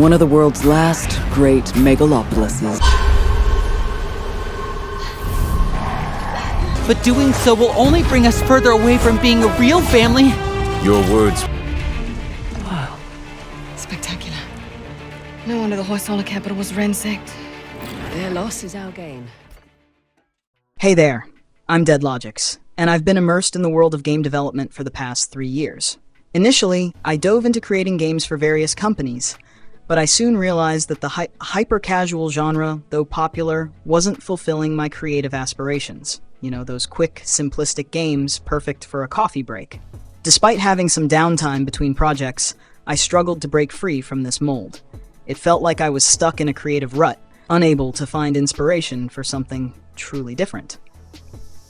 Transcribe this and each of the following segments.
one of the world's last great megalopolises. But doing so will only bring us further away from being a real family. Your words. Wow. Spectacular. No wonder the Hoysala capital was ransacked. Their loss is our gain. Hey there, I'm Devlog, and I've been immersed in the world of game development for the past 3 years. Initially, I dove into creating games for various companies, but I soon realized that the hyper-casual genre, though popular, wasn't fulfilling my creative aspirations. You know, those quick, simplistic games perfect for a coffee break. Despite having some downtime between projects, I struggled to break free from this mold. It felt like I was stuck in a creative rut, unable to find inspiration for something truly different.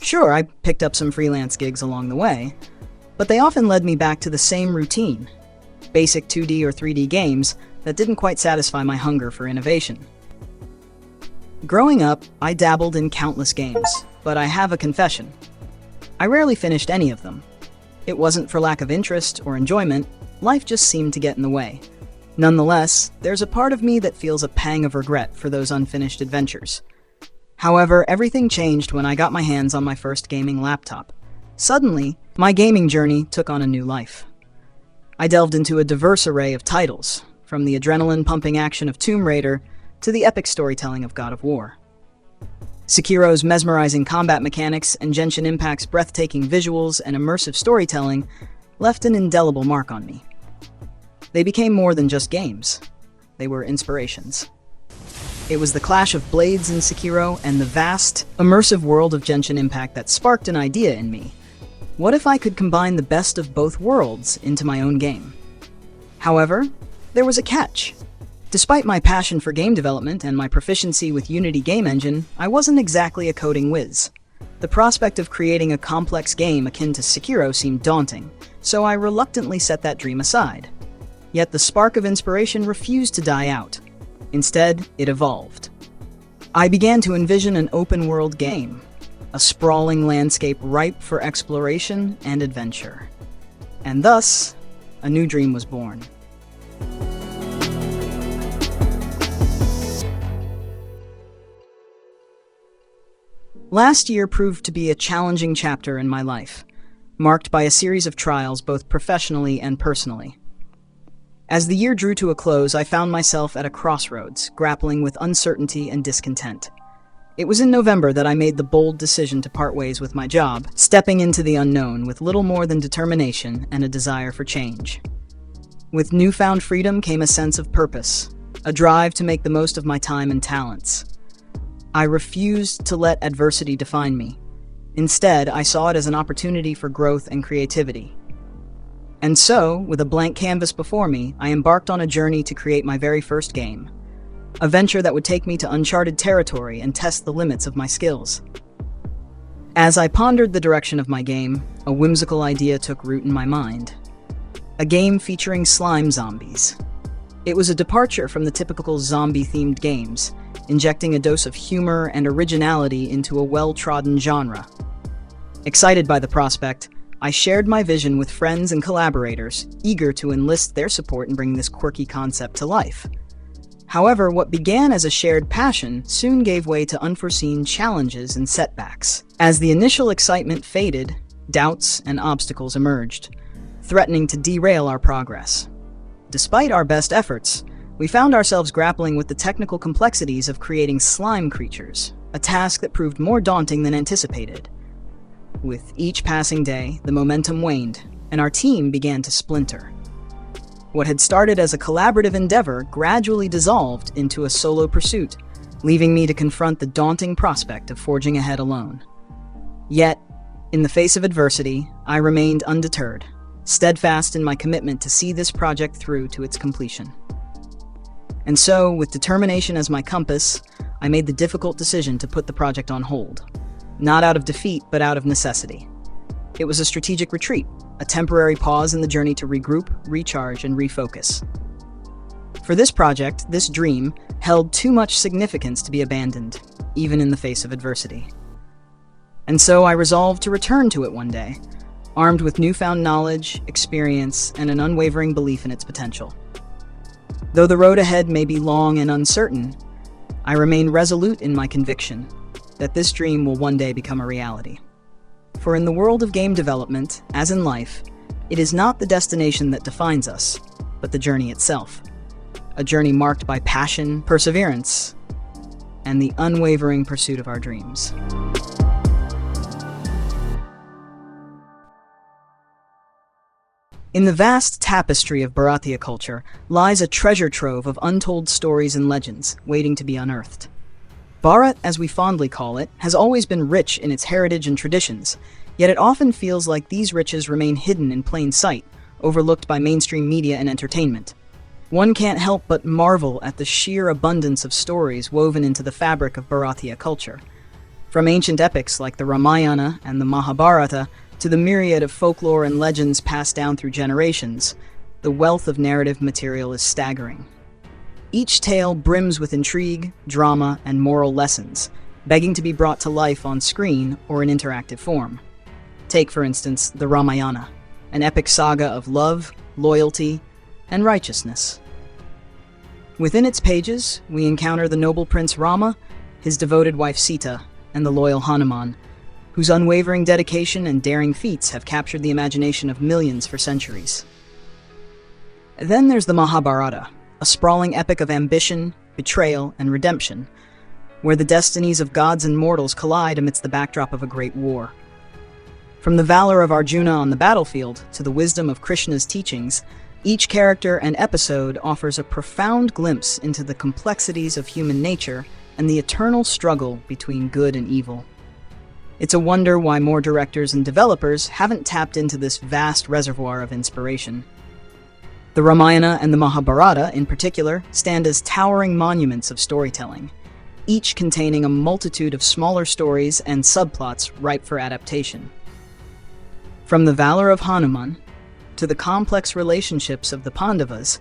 Sure, I picked up some freelance gigs along the way, but they often led me back to the same routine. Basic 2D or 3D games that didn't quite satisfy my hunger for innovation. Growing up, I dabbled in countless games, but I have a confession. I rarely finished any of them. It wasn't for lack of interest or enjoyment, life just seemed to get in the way. Nonetheless, there's a part of me that feels a pang of regret for those unfinished adventures. However, everything changed when I got my hands on my first gaming laptop. Suddenly, my gaming journey took on a new life. I delved into a diverse array of titles, from the adrenaline-pumping action of Tomb Raider to the epic storytelling of God of War. Sekiro's mesmerizing combat mechanics and Genshin Impact's breathtaking visuals and immersive storytelling left an indelible mark on me. They became more than just games. They were inspirations. It was the clash of blades in Sekiro and the vast, immersive world of Genshin Impact that sparked an idea in me. What if I could combine the best of both worlds into my own game? However, there was a catch. Despite my passion for game development and my proficiency with Unity game engine, I wasn't exactly a coding whiz. The prospect of creating a complex game akin to Sekiro seemed daunting, so I reluctantly set that dream aside. Yet the spark of inspiration refused to die out. Instead, it evolved. I began to envision an open-world game, a sprawling landscape ripe for exploration and adventure. And thus, a new dream was born. Last year proved to be a challenging chapter in my life, marked by a series of trials both professionally and personally. As the year drew to a close, I found myself at a crossroads, grappling with uncertainty and discontent. It was in November that I made the bold decision to part ways with my job, stepping into the unknown with little more than determination and a desire for change. With newfound freedom came a sense of purpose, a drive to make the most of my time and talents. I refused to let adversity define me. Instead, I saw it as an opportunity for growth and creativity. And so, with a blank canvas before me, I embarked on a journey to create my very first game. A venture that would take me to uncharted territory and test the limits of my skills. As I pondered the direction of my game, a whimsical idea took root in my mind. A game featuring slime zombies. It was a departure from the typical zombie-themed games, injecting a dose of humor and originality into a well-trodden genre. Excited by the prospect, I shared my vision with friends and collaborators, eager to enlist their support in bringing this quirky concept to life. However, what began as a shared passion soon gave way to unforeseen challenges and setbacks. As the initial excitement faded, doubts and obstacles emerged, threatening to derail our progress. Despite our best efforts, we found ourselves grappling with the technical complexities of creating slime creatures, a task that proved more daunting than anticipated. With each passing day, the momentum waned, and our team began to splinter. What had started as a collaborative endeavor gradually dissolved into a solo pursuit, leaving me to confront the daunting prospect of forging ahead alone. Yet, in the face of adversity, I remained undeterred, steadfast in my commitment to see this project through to its completion. And so, with determination as my compass, I made the difficult decision to put the project on hold. Not out of defeat, but out of necessity. It was a strategic retreat, a temporary pause in the journey to regroup, recharge, and refocus. For this project, this dream, held too much significance to be abandoned, even in the face of adversity. And so I resolved to return to it one day, armed with newfound knowledge, experience, and an unwavering belief in its potential. Though the road ahead may be long and uncertain, I remain resolute in my conviction that this dream will one day become a reality. For in the world of game development, as in life, it is not the destination that defines us, but the journey itself. A journey marked by passion, perseverance, and the unwavering pursuit of our dreams. In the vast tapestry of Bharatiya culture lies a treasure trove of untold stories and legends waiting to be unearthed. Bharat, as we fondly call it, has always been rich in its heritage and traditions, yet it often feels like these riches remain hidden in plain sight, overlooked by mainstream media and entertainment. One can't help but marvel at the sheer abundance of stories woven into the fabric of Bharatiya culture. From ancient epics like the Ramayana and the Mahabharata to the myriad of folklore and legends passed down through generations, the wealth of narrative material is staggering. Each tale brims with intrigue, drama, and moral lessons, begging to be brought to life on screen or in interactive form. Take, for instance, the Ramayana, an epic saga of love, loyalty, and righteousness. Within its pages, we encounter the noble Prince Rama, his devoted wife Sita, and the loyal Hanuman, whose unwavering dedication and daring feats have captured the imagination of millions for centuries. Then there's the Mahabharata, a sprawling epic of ambition, betrayal, and redemption, where the destinies of gods and mortals collide amidst the backdrop of a great war. From the valor of Arjuna on the battlefield to the wisdom of Krishna's teachings, each character and episode offers a profound glimpse into the complexities of human nature and the eternal struggle between good and evil. It's a wonder why more directors and developers haven't tapped into this vast reservoir of inspiration. The Ramayana and the Mahabharata, in particular, stand as towering monuments of storytelling, each containing a multitude of smaller stories and subplots ripe for adaptation. From the valor of Hanuman to the complex relationships of the Pandavas,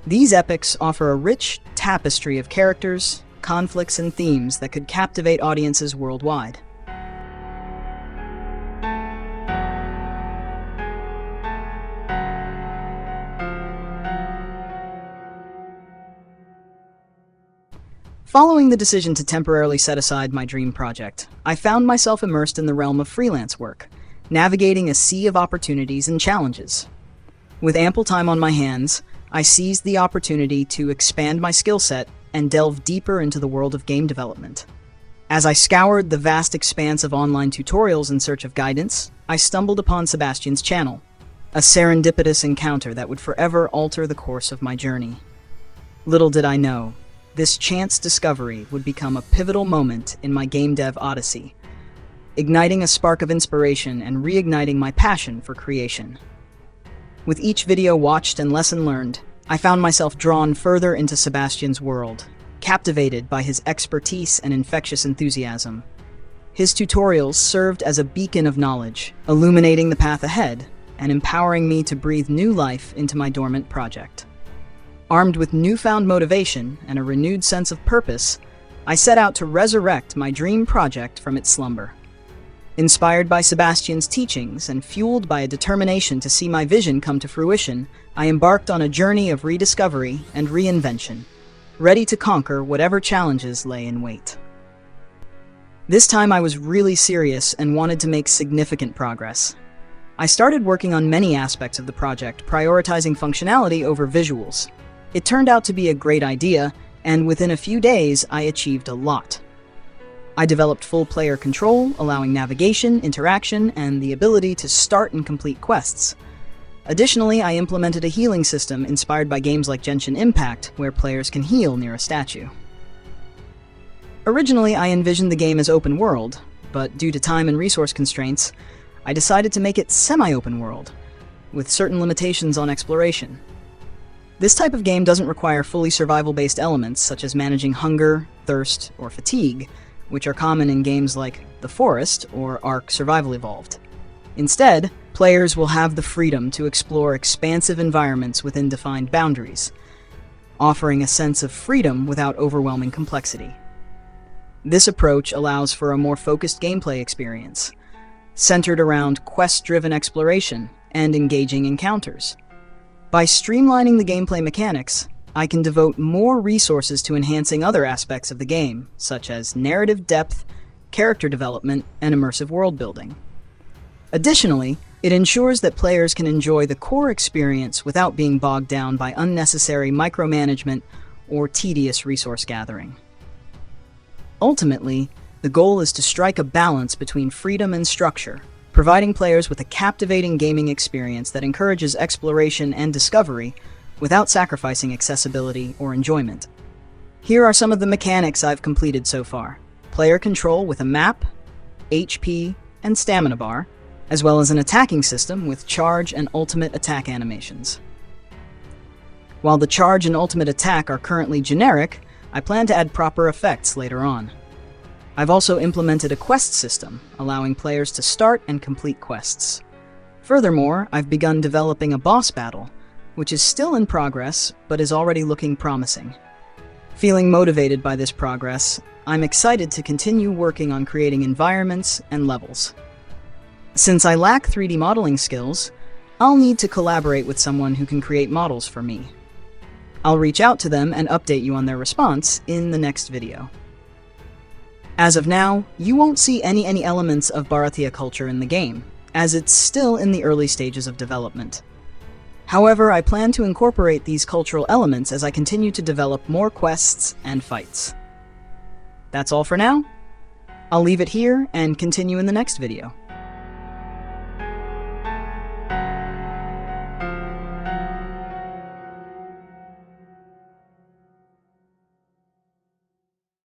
these epics offer a rich tapestry of characters, conflicts, and themes that could captivate audiences worldwide. Following the decision to temporarily set aside my dream project, I found myself immersed in the realm of freelance work, navigating a sea of opportunities and challenges. With ample time on my hands, I seized the opportunity to expand my skill set and delve deeper into the world of game development. As I scoured the vast expanse of online tutorials in search of guidance, I stumbled upon Sebastian's channel, a serendipitous encounter that would forever alter the course of my journey. Little did I know, this chance discovery would become a pivotal moment in my game dev odyssey, igniting a spark of inspiration and reigniting my passion for creation. With each video watched and lesson learned, I found myself drawn further into Sebastian's world, captivated by his expertise and infectious enthusiasm. His tutorials served as a beacon of knowledge, illuminating the path ahead and empowering me to breathe new life into my dormant project. Armed with newfound motivation and a renewed sense of purpose, I set out to resurrect my dream project from its slumber. Inspired by Sebastian's teachings and fueled by a determination to see my vision come to fruition, I embarked on a journey of rediscovery and reinvention, ready to conquer whatever challenges lay in wait. This time I was really serious and wanted to make significant progress. I started working on many aspects of the project, prioritizing functionality over visuals. It turned out to be a great idea, and within a few days, I achieved a lot. I developed full player control, allowing navigation, interaction, and the ability to start and complete quests. Additionally, I implemented a healing system inspired by games like Genshin Impact, where players can heal near a statue. Originally, I envisioned the game as open world, but due to time and resource constraints, I decided to make it semi-open world, with certain limitations on exploration. This type of game doesn't require fully survival-based elements such as managing hunger, thirst, or fatigue, which are common in games like The Forest or Ark Survival Evolved. Instead, players will have the freedom to explore expansive environments within defined boundaries, offering a sense of freedom without overwhelming complexity. This approach allows for a more focused gameplay experience, centered around quest-driven exploration and engaging encounters. By streamlining the gameplay mechanics, I can devote more resources to enhancing other aspects of the game, such as narrative depth, character development, and immersive world building. Additionally, it ensures that players can enjoy the core experience without being bogged down by unnecessary micromanagement or tedious resource gathering. Ultimately, the goal is to strike a balance between freedom and structure, providing players with a captivating gaming experience that encourages exploration and discovery without sacrificing accessibility or enjoyment. Here are some of the mechanics I've completed so far: player control with a map, HP, and stamina bar, as well as an attacking system with charge and ultimate attack animations. While the charge and ultimate attack are currently generic, I plan to add proper effects later on. I've also implemented a quest system, allowing players to start and complete quests. Furthermore, I've begun developing a boss battle, which is still in progress, but is already looking promising. Feeling motivated by this progress, I'm excited to continue working on creating environments and levels. Since I lack 3D modeling skills, I'll need to collaborate with someone who can create models for me. I'll reach out to them and update you on their response in the next video. As of now, you won't see any elements of Bharatiya culture in the game, as it's still in the early stages of development. However, I plan to incorporate these cultural elements as I continue to develop more quests and fights. That's all for now. I'll leave it here and continue in the next video.